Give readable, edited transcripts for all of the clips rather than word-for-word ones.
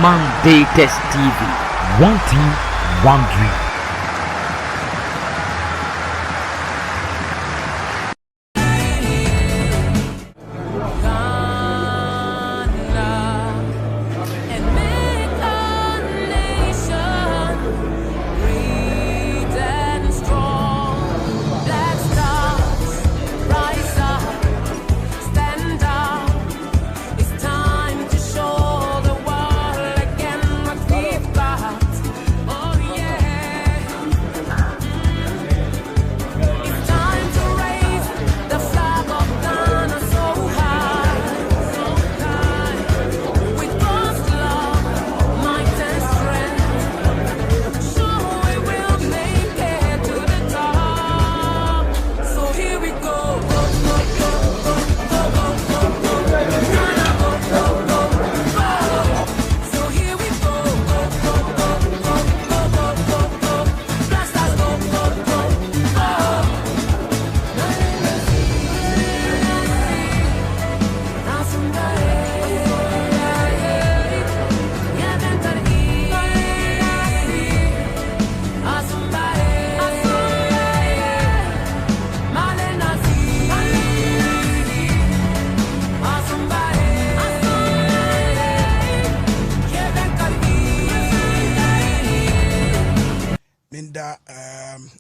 Mandates TV. One team, one dream.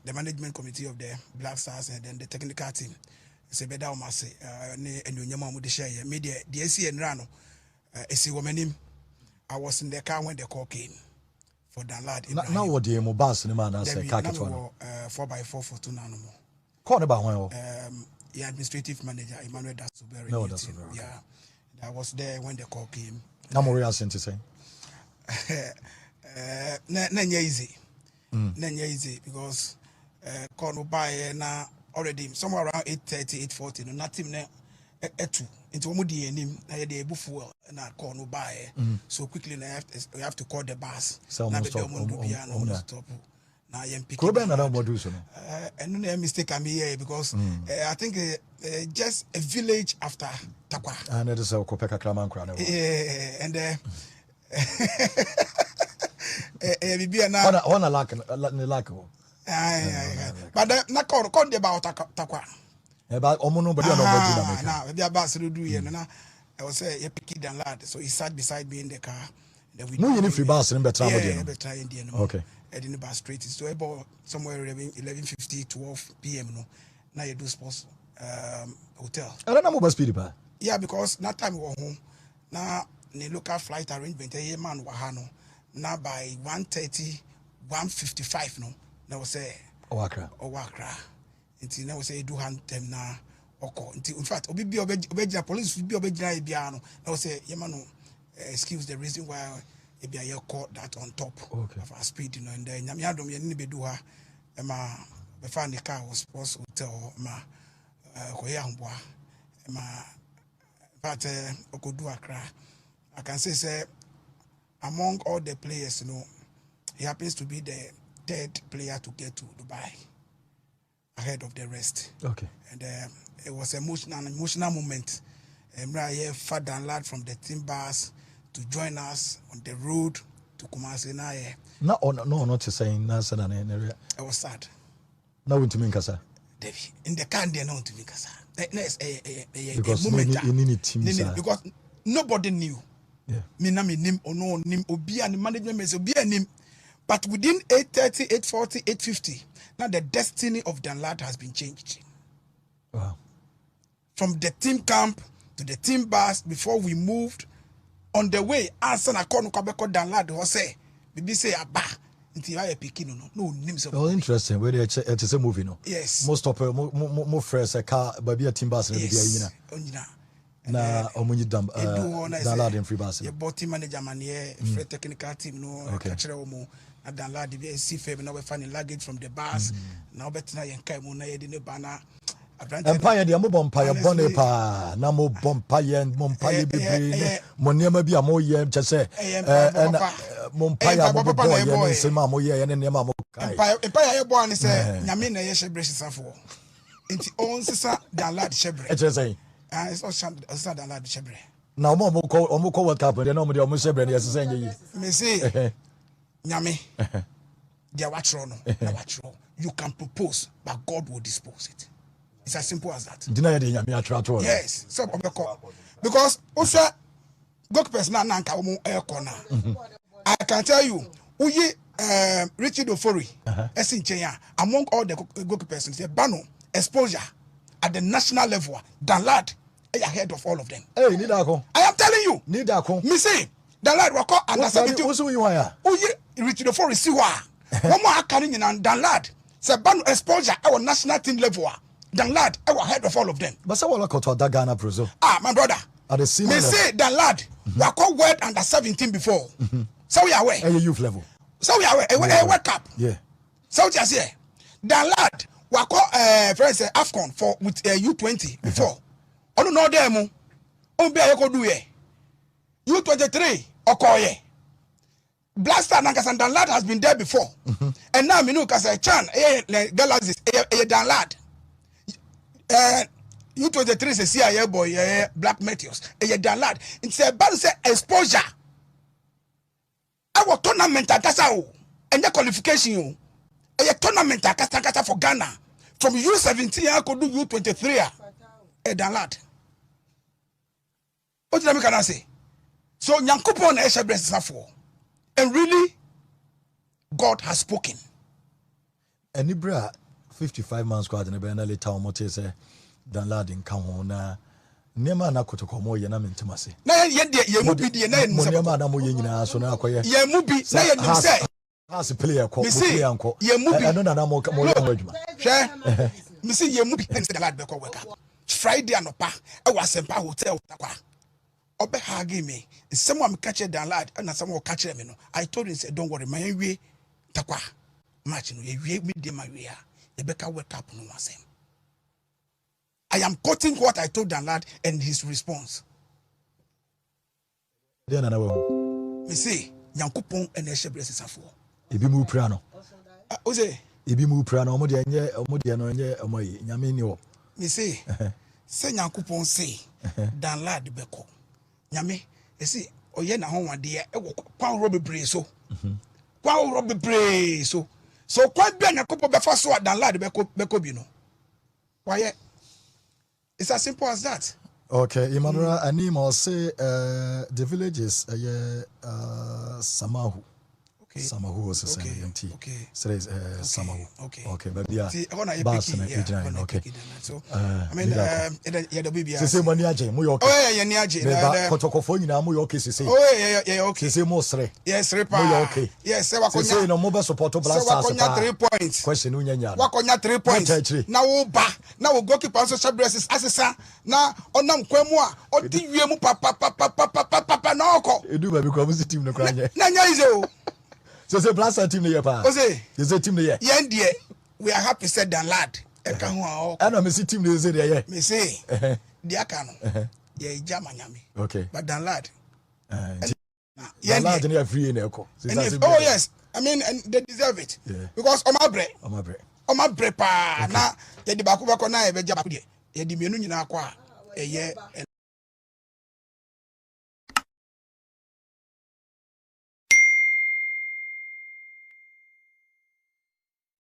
The management committee of the Black Stars and then the technical team. It's a better almost and you know the share media the ACN Rano. I was in the car when the call came for Danlad. Now what the mobile cinema and say 4x4 for 2 nano more. Call about one. The administrative manager Emmanuel Dasuberi. No, that's okay. Yeah, I was there when the call came. No more Asante say. Easy. Easy because call buy na already somewhere around 8:30, 8:40. No, nothing there. Etu into omudi enim na ye dey bufuel na call no buy. So quickly we have to call the bus. Na be the stop. Na yem pick. Could be another do so. And no mistake I'm here because I think just a village after Takwa. And it is a Kopeka Klaman crown. And on a lack. But na call about Takwa. About Omono, but now the bus do you know. I was say picky Danlad, so he sat beside me in the car. No, you need free bus in better. Okay. I didn't bus straight. So about somewhere 11:50, 12 p.m. No, now you do sports hotel. I don't know about speedy pa. Yeah, because that time we were home. Now the local flight arrangement, a man wahano. Now by 1:30, 1:55 no. Now say Owakra. Until now say do hand them now. In fact, obi police be obejina ebiano. Now say yemano excuse the reason why ebia caught that on top of our speed, you know, and then nyamiadom ye ni bedu ha ma be find the car was sports hotel ma koya mboa ma but okodu Accra. I can say among all the players, you know, he happens to be the third player to get to Dubai ahead of the rest. Okay. And it was an emotional moment. Ibrahim Danlad from the team bus to join us on the road to Kumasi. No, not to say Nasa and area. I was sad. No, to Minkasa. In the can, they're not to Minkasa. Because you need team because nobody knew. Yeah. Minami nim or no nim obi and the management may be a nim. But within 8:30, 8:40, 8:50, now the destiny of Danlad has been changed. Wow. From the team camp to the team bus before we moved on the way, Asante Danlad was say, Bibi say aba until I picking no names of. Oh, interesting. Where it's a movie, no? Yes. Most of more fresh a car, baby a team bus and yes. Na omunyi Danlad in free bus. Your body manager man here, free technical team no catch omo. Na Danlad the see fame now we find luggage from the bus. Now better na yenkai mo na ye di banner. Empire the Empire Bonepa, Namo Bompire and Mompire Bibi, Monema be a more yam chase, and Mompire boy, and Sema Moya and Nemamo. Empire born is a Yamina Yeshe for. Into own sister Danlad Shebre. It's a say, it's also Danlad Shebre. Now mo call World Cup and no mo dey mo share brand yes say yi. Me say nyame dia watro no na watro. You can propose but God will dispose it. It's as simple as that. Dina dey nyame atwa. Yes, so because also goalkeepers na nka omo air corner. I can tell you uyi Richard Ofori Esinchenya among all the goalkeepers say Bano exposure at the national level Danlad ahead of all of them. Hey, need ako. I am telling you. Need ako. Me say Danlad wako under 17. What's you wire? Uyi Richard Ofori siwa. One more akani nyina Danlad say Bano exposure our national team level. Danlad ahead of all of them. But say wala koto da Ghana prozo. My brother. At the senior. Me say Danlad wako word under 17 before. So we are aware. Youth level. So we are aware. World Cup. Yeah. So what you say? Danlad wako friends AFCON for with U20 before. Ono no dem. On be ayeko do ye. U23 okoye. Blaster Nankasan Danlad has been there before. And now me know Kasa Chan Galaxies Danlad. U23 say CIA boy Black Meteors. Danlad. It's a bad say exposure. Our tournament akasa o. And qualification o. A tournament akasa for Ghana. From U17 I could do U23 Danlad. What did I say? So Nyankopon na esha bless for. And really God has spoken. And Ibra 55 man squad na be na later omote say Danlad nka ho na nema na Kotoko mo ye na mentemase. Na ye de mu bi de na ye nse. Nema na mo ye nyina so na akoye. Ye mu bi na ye nim say as player ko player nko. Ye mu bi. No na mo ye adwuma. Hwe. Me say ye mu bi na say Danlad be ko work up. Friday anopa e wa Sempa hotel takwa. Obe hagi me. Someone catch Danlad and someone catch me no. I told him say don't worry my way takwa. Match no ye me de my way. E be ka work up no wasem. I am quoting what I told Danlad and his response. Then na Me say Nyankopon and Eshe blesses afo. Ebi mu pra no. O say Ebi mu pra no mo de no enye omoyi nyame ni wo. Me say say Nyankopon say Danlad beko. Nyame e say oye na ho wade e wo kwan ro bebre so. Kwan ro bebre so. So kwan bia Nyankopon be fa so Danlad beko bi no. Why? It's as simple as that. Okay, Emmanuel Animo say the village is Samahu. Okay. Samahu was the same. Okay. So it's Samahu. Okay. Okay, but yeah. Okay. So I mean yeah the baby. Say money aje mu yo. Oh yeah ni aje. Na Kotoko fo nyina mu yo okay say. Oh yeah okay. Say mo sre. Yes repa. Mu yo okay. Yes say wakonya. Say no mo be support Black Stars. Wakonya 3 points. Question unya nya. Wakonya 3 points. Na wo ba. Na wo goalkeeper so shabreses asesa na onam kwemu a odi wiemu papa na oko. Edu ba bi kwa mu team no kwa nya. Na nya ize o. So say Black Stars team no ye pa. O say. You say team no ye. Yen die we are happy said Danlad. E ka ho a. Ana me see team no say dey ye. Me say. Di aka no. Ye jama nyame. Okay. But Danlad. Danlad na free na eko. Oh yes. I mean and they deserve it. Yeah. Because Omabre pa na ye di ba ko na ye be jaba ko die. Ye di mienu nyina kwa eye